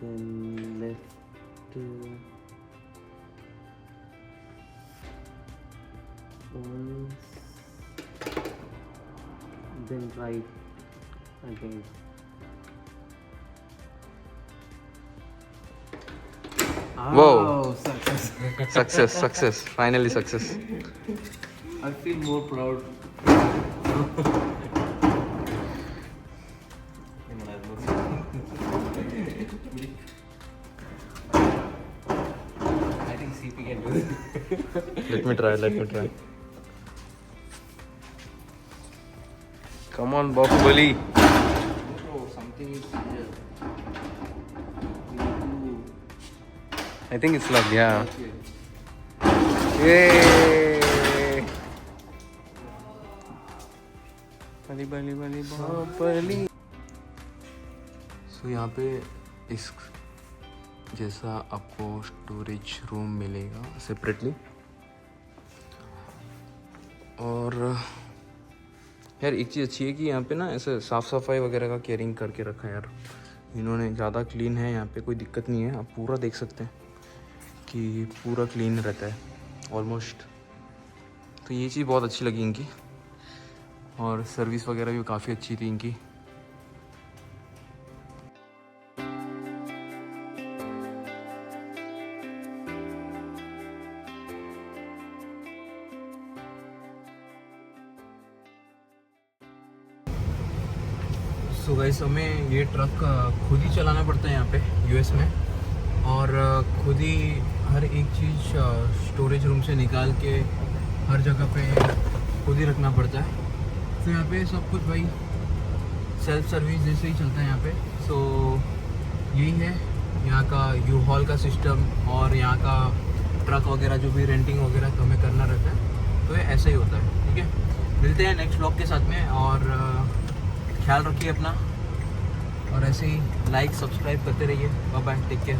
then left, once, then right again. Wow. Oh, success. Success. Finally success. I feel more proud. I think CP can do this. Let me try. Come on, Bahubali. Oh, something is here. I think it's luck, yeah. Yay! Bali Baahubali. So यहाँ पे इस जैसा आपको storage room मिलेगा separately. और यार एक चीज़ अच्छी है कि यहाँ पे ना ऐसे साफ़ सफाई वगैरह का केयरिंग करके रखा है यार इन्होंने। ज़्यादा क्लीन है यहाँ पे, कोई दिक्कत नहीं है। आप पूरा देख सकते हैं कि पूरा क्लीन रहता है ऑलमोस्ट। तो ये चीज़ बहुत अच्छी लगी इनकी, और सर्विस वगैरह भी काफ़ी अच्छी थी इनकी। सो गाइस हमें ये ट्रक खुद ही चलाना पड़ता है यहाँ पे यूएस में, और खुद ही हर एक चीज़ स्टोरेज रूम से निकाल के हर जगह पे खुद ही रखना पड़ता है। तो यहाँ पे सब कुछ भाई सेल्फ सर्विस जैसे ही चलता है यहाँ पे। सो यही है यहाँ का यू हॉल का सिस्टम, और यहाँ का ट्रक वगैरह जो भी रेंटिंग वगैरह तो हमें करना रहता है। तो ये ऐसे ही होता है, ठीक है। मिलते हैं नेक्स्ट व्लॉग के साथ में, और ख्याल रखिए अपना, और ऐसे ही लाइक सब्सक्राइब करते रहिए। Bye bye, take care.